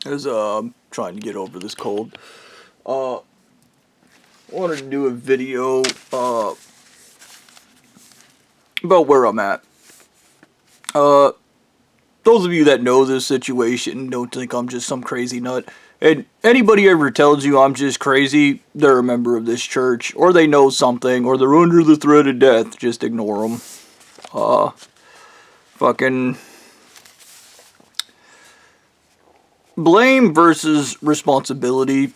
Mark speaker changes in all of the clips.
Speaker 1: As I'm trying to get over this cold. Wanted to do a video about where I'm at. Those of you that know this situation don't think I'm just some crazy nut. And anybody ever tells you I'm just crazy, they're a member of this church, or they know something, or they're under the threat of death. Just ignore them. Fucking blame versus responsibility,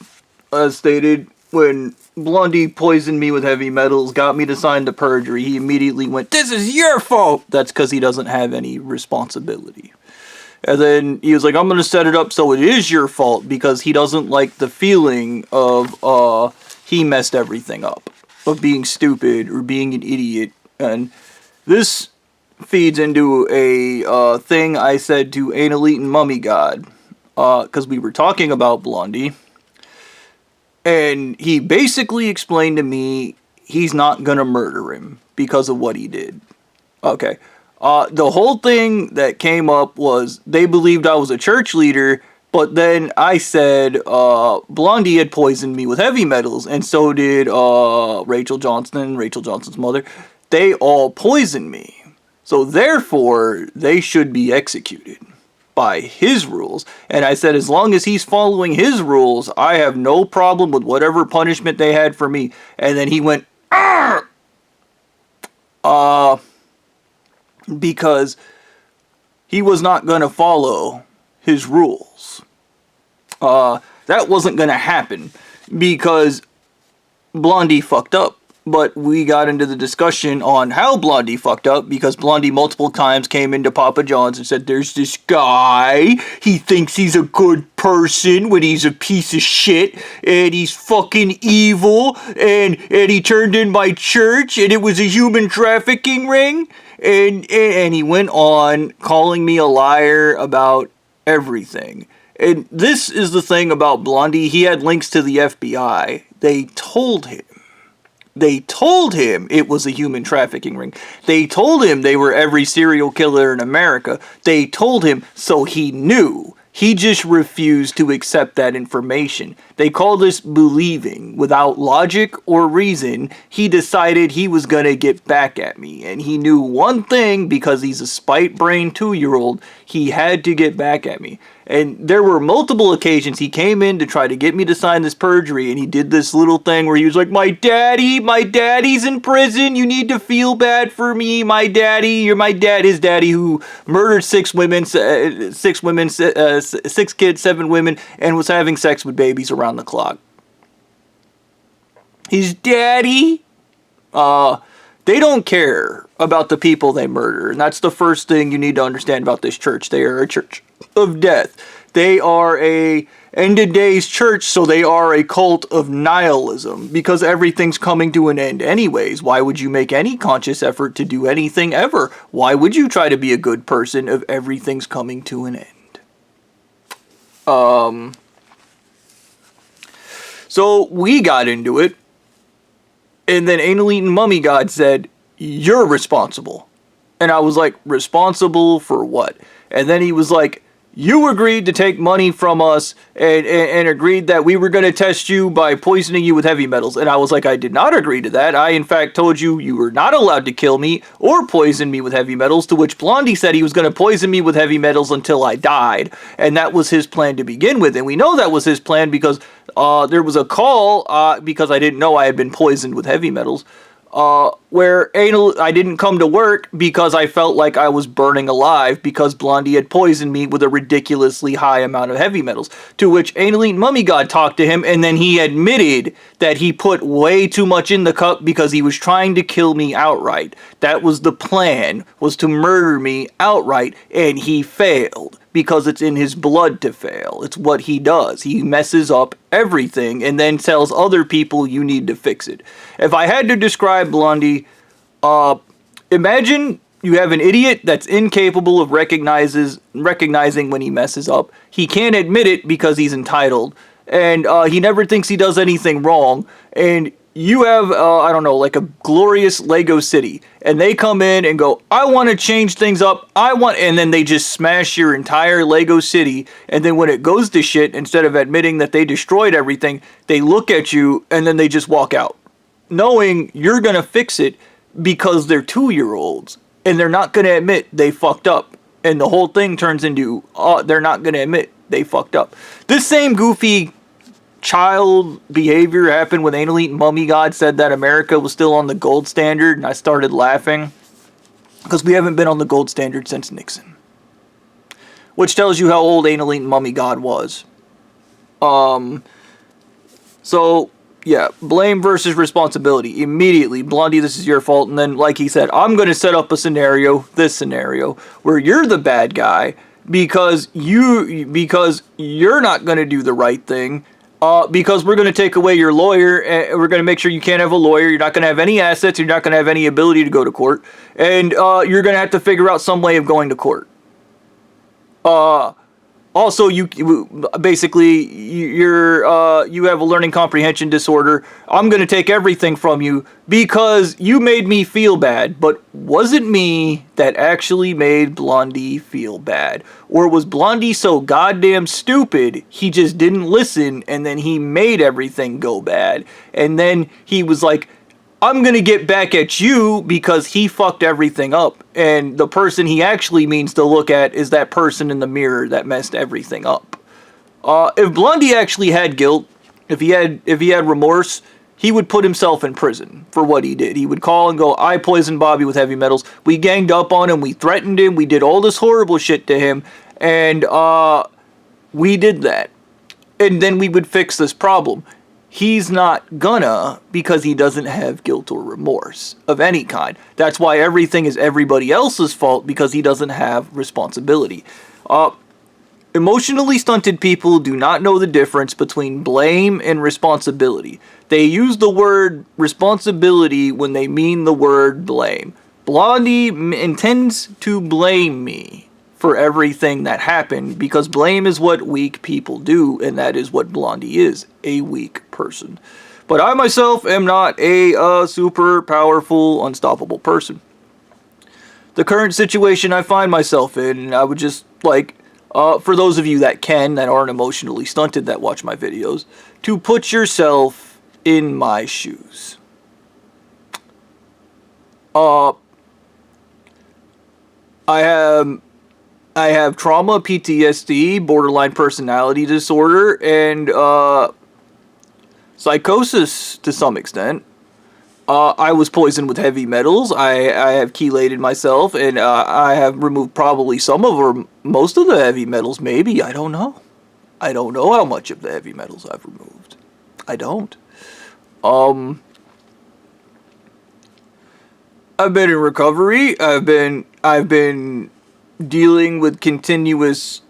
Speaker 1: as stated. When Blondie poisoned me with heavy metals, got me to sign the perjury, he immediately went, "This is your fault!" That's because he doesn't have any responsibility. And then he was like, "I'm going to set it up so it is your fault," because he doesn't like the feeling of, he messed everything up. Of being stupid or being an idiot. And this feeds into a thing I said to Anal Eaten Mummy God. Because we were talking about Blondie. And he basically explained to me he's not gonna murder him because of what he did. Okay. The whole thing that came up was they believed I was a church leader, but then I said Blondie had poisoned me with heavy metals, and so did Rachel Johnson's mother. They all poisoned me. So therefore, they should be executed by his rules. And I said, as long as he's following his rules, I have no problem with whatever punishment they had for me. And then he went, "Arr!" Because he was not going to follow his rules. That wasn't going to happen because Blondie fucked up. But we got into the discussion on how Blondie fucked up because Blondie multiple times came into Papa John's and said, "There's this guy, he thinks he's a good person when he's a piece of shit, and he's fucking evil, and he turned in my church, and it was a human trafficking ring," and he went on calling me a liar about everything. And this is the thing about Blondie, he had links to the FBI. They told him it was a human trafficking ring. They told him they were every serial killer in America. They told him, so he knew. He just refused to accept that information. They call this believing. Without logic or reason, he decided he was gonna get back at me. And he knew one thing, because he's a spite-brained 2-year-old, he had to get back at me. And there were multiple occasions he came in to try to get me to sign this perjury, and he did this little thing where he was like, my daddy's in prison, you need to feel bad for me, my daddy, you're my dad, his daddy who murdered 6 kids, 7 women, and was having sex with babies around the clock. His daddy, they don't care about the people they murder, and that's the first thing you need to understand about this church. They are a church of death. They are a end of days church, so they are a cult of nihilism, because everything's coming to an end anyways. Why would you make any conscious effort to do anything ever? Why would you try to be a good person if everything's coming to an end? So we got into it, and then Anal Eaten Mummy God said, "You're responsible." And I was like, responsible for what? And then he was like, "You agreed to take money from us and agreed that we were going to test you by poisoning you with heavy metals." And I was like, "I did not agree to that. I, in fact, told you you were not allowed to kill me or poison me with heavy metals," to which Blondie said he was going to poison me with heavy metals until I died. And that was his plan to begin with. And we know that was his plan because there was a call, because I didn't know I had been poisoned with heavy metals, where I didn't come to work because I felt like I was burning alive because Blondie had poisoned me with a ridiculously high amount of heavy metals. To which Anal Eaten Mummy God talked to him, and then he admitted that he put way too much in the cup because he was trying to kill me outright. That was the plan, was to murder me outright, and he failed. Because it's in his blood to fail. It's what he does. He messes up everything and then tells other people you need to fix it. If I had to describe Blondie, imagine you have an idiot that's incapable of recognizing when he messes up. He can't admit it because he's entitled. And he never thinks he does anything wrong. And you have, I don't know, like a glorious Lego city, and they come in and go, I want to change things up, and then they just smash your entire Lego city, and then when it goes to shit, instead of admitting that they destroyed everything, they look at you, and then they just walk out, knowing you're gonna fix it because they're 2-year-olds, and they're not gonna admit they fucked up, and the whole thing turns into, they're not gonna admit they fucked up. This same goofy child behavior happened when Anal Eating Mummy God said that America was still on the gold standard, and I started laughing because we haven't been on the gold standard since Nixon, which tells you how old Anal Eating Mummy God was. So yeah, blame versus responsibility. Immediately, Blondie, this is your fault, and then like he said, I'm going to set up a scenario, this scenario, where you're the bad guy because you're not going to do the right thing. Because we're going to take away your lawyer, and we're going to make sure you can't have a lawyer, you're not going to have any assets, you're not going to have any ability to go to court, and you're going to have to figure out some way of going to court. Also, you have a learning comprehension disorder. I'm going to take everything from you because you made me feel bad. But was it me that actually made Blondie feel bad? Or was Blondie so goddamn stupid he just didn't listen and then he made everything go bad? And then he was like, I'm going to get back at you because he fucked everything up. And the person he actually means to look at is that person in the mirror that messed everything up. If Blondie actually had guilt, if he had remorse, he would put himself in prison for what he did. He would call and go, I poisoned Bobby with heavy metals. We ganged up on him. We threatened him. We did all this horrible shit to him. And we did that. And then we would fix this problem. He's not gonna, because he doesn't have guilt or remorse of any kind. That's why everything is everybody else's fault, because he doesn't have responsibility. Emotionally stunted people do not know the difference between blame and responsibility. They use the word responsibility when they mean the word blame. Blondie intends to blame me for everything that happened, because blame is what weak people do, and that is what Blondie is, a weak person. But I myself am not a super powerful, unstoppable person. The current situation I find myself in, I would just like, for those of you that aren't emotionally stunted, that watch my videos, to put yourself in my shoes. I have trauma, PTSD, borderline personality disorder, and psychosis to some extent. I was poisoned with heavy metals. I have chelated myself, and I have removed probably some of or most of the heavy metals, maybe. I don't know. I don't know how much of the heavy metals I've removed. I don't. I've been in recovery. I've been dealing with continuous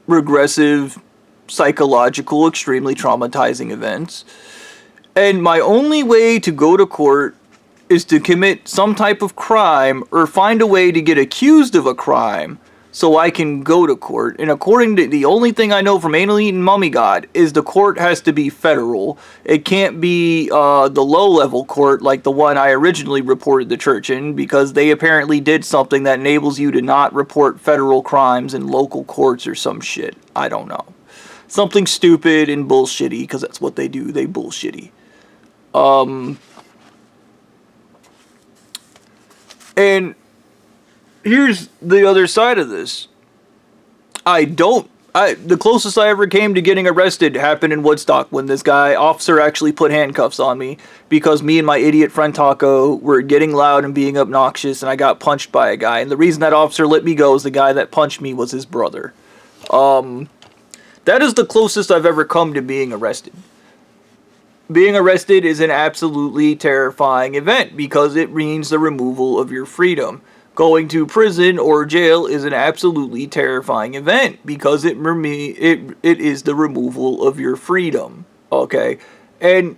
Speaker 1: regressive psychological extremely traumatizing events, and my only way to go to court is to commit some type of crime or find a way to get accused of a crime so I can go to court. And according to the only thing I know from Anal Eating Mummy God is the court has to be federal. It can't be the low-level court like the one I originally reported the church in, because they apparently did something that enables you to not report federal crimes in local courts or some shit. I don't know. Something stupid and bullshitty, because that's what they do. They bullshitty. And here's the other side of this. The closest I ever came to getting arrested happened in Woodstock, when this officer actually put handcuffs on me because me and my idiot friend Taco were getting loud and being obnoxious, and I got punched by a guy. And the reason that officer let me go is the guy that punched me was his brother. That is the closest I've ever come to being arrested. Being arrested is an absolutely terrifying event because it means the removal of your freedom. Going to prison or jail is an absolutely terrifying event because it is the removal of your freedom. Okay? And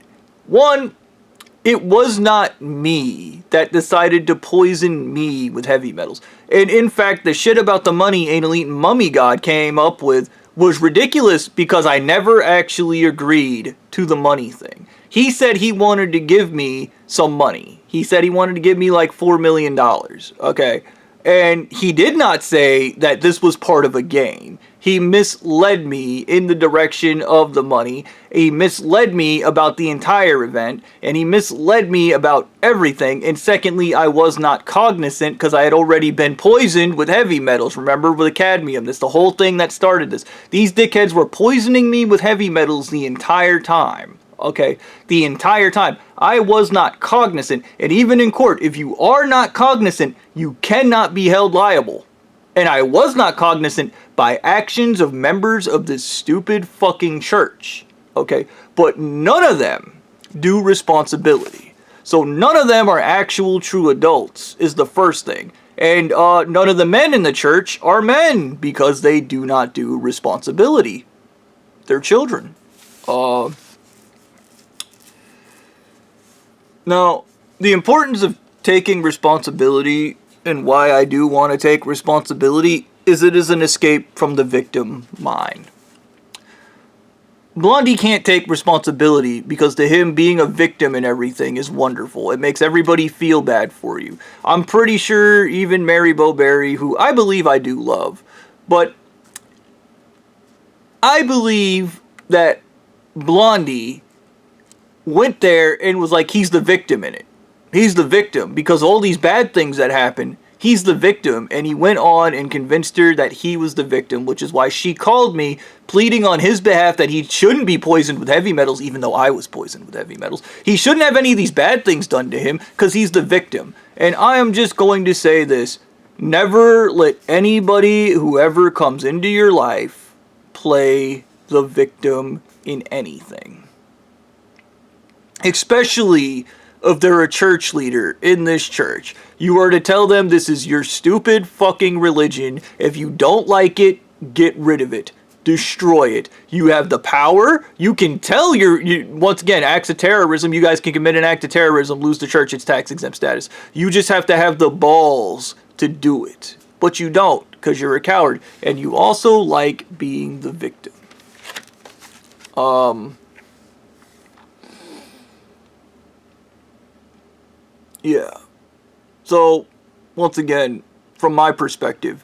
Speaker 1: it was not me that decided to poison me with heavy metals. And in fact, the shit about the money Anal Eating Mummy God came up with was ridiculous because I never actually agreed to the money thing. He said he wanted to give me some money. He said he wanted to give me like $4 million. Okay. And he did not say that this was part of a game. He misled me in the direction of the money. He misled me about the entire event. And he misled me about everything. And secondly, I was not cognizant because I had already been poisoned with heavy metals. Remember, with cadmium. That's the whole thing that started this. These dickheads were poisoning me with heavy metals the entire time. Okay, the entire time. I was not cognizant. And even in court, if you are not cognizant, you cannot be held liable. And I was not cognizant by actions of members of this stupid fucking church. Okay, but none of them do responsibility. So none of them are actual true adults is the first thing. And none of the men in the church are men because they do not do responsibility. They're children. Now, the importance of taking responsibility and why I do want to take responsibility is it is an escape from the victim mind. Blondie can't take responsibility because to him being a victim and everything is wonderful. It makes everybody feel bad for you. I'm pretty sure even Mary Bowberry, who I believe I do love, but I believe that Blondie went there and was like, he's the victim in it. He's the victim because all these bad things that happen, he's the victim. And he went on and convinced her that he was the victim, which is why she called me pleading on his behalf that he shouldn't be poisoned with heavy metals, even though I was poisoned with heavy metals. He shouldn't have any of these bad things done to him because he's the victim. And I am just going to say this. Never let anybody, whoever comes into your life, play the victim in anything. Especially if they're a church leader in this church. You are to tell them this is your stupid fucking religion. If you don't like it, get rid of it. Destroy it. You have the power. You can tell once again, acts of terrorism. You guys can commit an act of terrorism, lose the church its tax exempt status. You just have to have the balls to do it. But you don't because you're a coward. And you also like being the victim. Yeah. So, once again, from my perspective,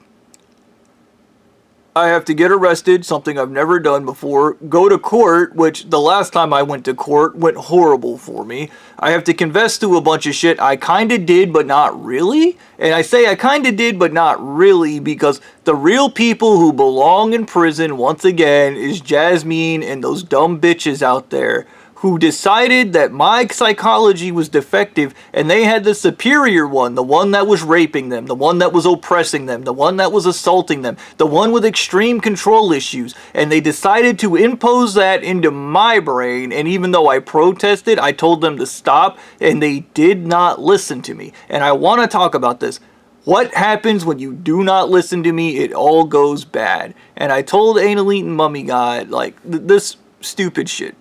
Speaker 1: I have to get arrested, something I've never done before, go to court, which the last time I went to court went horrible for me. I have to confess to a bunch of shit I kinda did, but not really. And I say I kinda did, but not really, because the real people who belong in prison, once again, is Jasmine and those dumb bitches out there who decided that my psychology was defective and they had the superior one, the one that was raping them, the one that was oppressing them, the one that was assaulting them, the one with extreme control issues, and they decided to impose that into my brain, and even though I protested, I told them to stop, and they did not listen to me. And I want to talk about this. What happens when you do not listen to me? It all goes bad. And I told Anal Eating Mummy God, like, this stupid shit.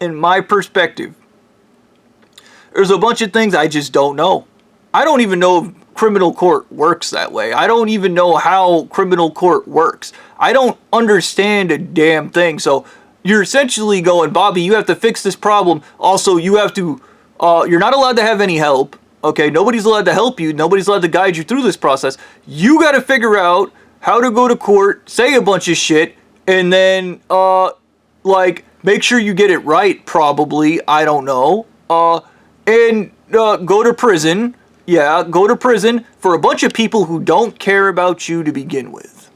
Speaker 1: In my perspective, there's a bunch of things I just don't know. I don't even know if criminal court works that way. I don't even know how criminal court works. I don't understand a damn thing. So you're essentially going, Bobby, you have to fix this problem. Also, you have to, you're not allowed to have any help. Okay, nobody's allowed to help you. Nobody's allowed to guide you through this process. You got to figure out how to go to court, say a bunch of shit, and then, make sure you get it right, probably. I don't know. And go to prison. Yeah, go to prison for a bunch of people who don't care about you to begin with.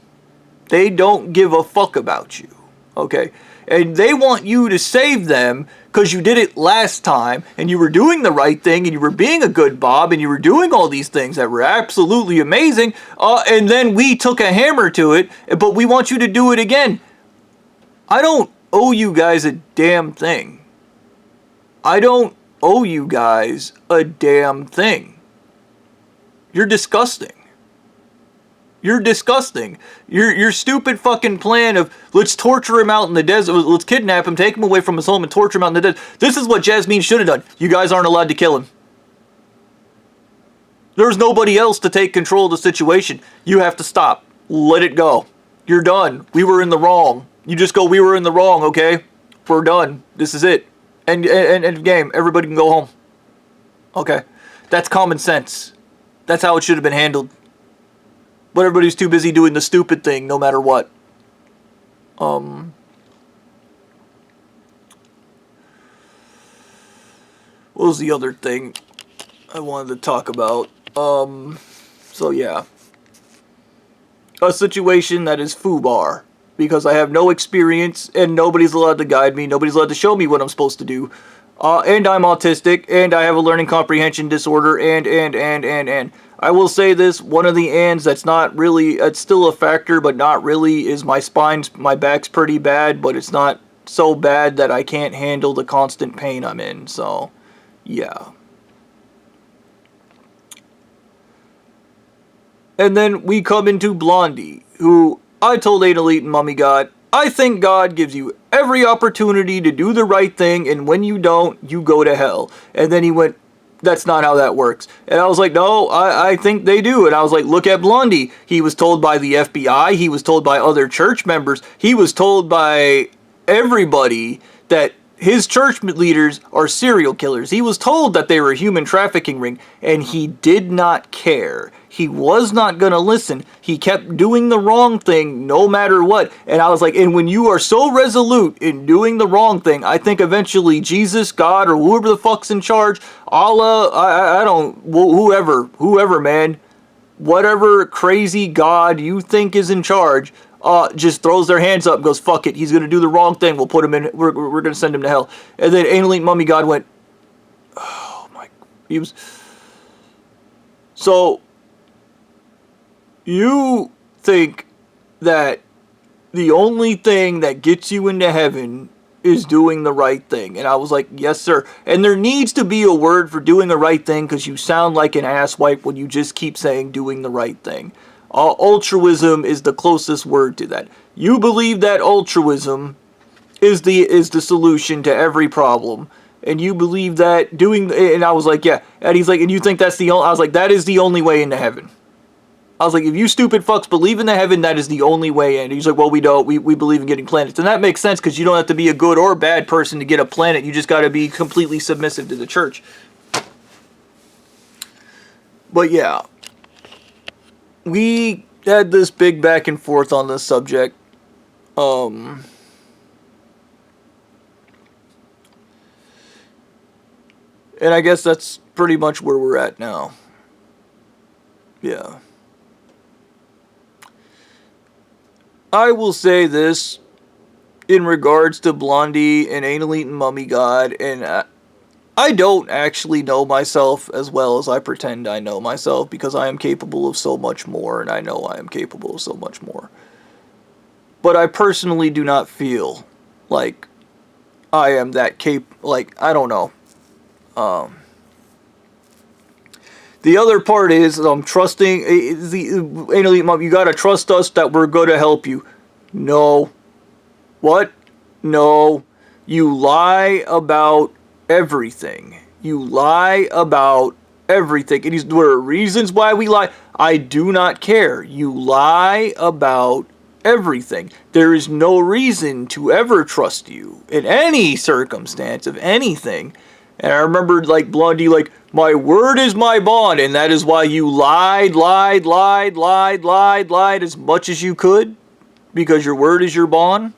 Speaker 1: They don't give a fuck about you. Okay? And they want you to save them because you did it last time and you were doing the right thing and you were being a good Bob and you were doing all these things that were absolutely amazing. And then we took a hammer to it, but we want you to do it again. I don't owe you guys a damn thing. I don't owe you guys a damn thing. You're disgusting. You're disgusting. Your stupid fucking plan of let's torture him out in the desert, let's kidnap him, take him away from his home and torture him out in the desert. This is what Jasmine should have done. You guys aren't allowed to kill him. There's nobody else to take control of the situation. You have to stop. Let it go. You're done. We were in the wrong. You just go, we were in the wrong, okay? We're done. This is it. And game, everybody can go home. Okay. That's common sense. That's how it should have been handled. But everybody's too busy doing the stupid thing no matter what. What was the other thing I wanted to talk about? So yeah. A situation that is FUBAR. Because I have no experience and nobody's allowed to guide me. Nobody's allowed to show me what I'm supposed to do. And I'm autistic and I have a learning comprehension disorder and. I will say this, one of the ands that's not really, it's still a factor, but not really, is my my back's pretty bad, but it's not so bad that I can't handle the constant pain I'm in, so, yeah. And then we come into Blondie, who I told Annalise and Mummy God, I think God gives you every opportunity to do the right thing, and when you don't, you go to hell. And then he went, that's not how that works. And I was like, no, I think they do. And I was like, look at Blondie. He was told by the FBI. He was told by other church members. He was told by everybody that his church leaders are serial killers. He was told that they were a human trafficking ring, and he did not care. He was not going to listen. He kept doing the wrong thing no matter what. And I was like, and when you are so resolute in doing the wrong thing, I think eventually Jesus, God, or whoever the fuck's in charge, Allah, I don't, whoever, man, whatever crazy God you think is in charge, just throws their hands up and goes, fuck it, he's going to do the wrong thing, we'll put him in, we're going to send him to hell. And then Annalise Mummy God went, oh my, he was, so, you think that the only thing that gets you into heaven is doing the right thing. And I was like, yes, sir. And there needs to be a word for doing the right thing because you sound like an asswipe when you just keep saying doing the right thing. Altruism is the closest word to that. You believe that altruism is the solution to every problem. And you believe that doing, and I was like, yeah. And he's like, and you think that's the only, I was like, that is the only way into heaven. I was like, if you stupid fucks believe in the heaven, that is the only way in. He's like, well, we don't. We believe in getting planets. And that makes sense because you don't have to be a good or bad person to get a planet. You just got to be completely submissive to the church. But yeah. We had this big back and forth on this subject. And I guess that's pretty much where we're at now. Yeah. I will say this in regards to Blondie and Annalise and Mummy God, and I don't actually know myself as well as I pretend I know myself because I am capable of so much more, and I know I am capable of so much more. But I personally do not feel like I am that like, I don't know. The other part is I'm trusting Annalise, Mom, you gotta trust us that we're gonna help you. No. What? No. You lie about everything. You lie about everything. And there are reasons why we lie. I do not care. You lie about everything. There is no reason to ever trust you in any circumstance of anything. And I remember, like, Blondie, like, my word is my bond, and that is why you lied as much as you could, because your word is your bond.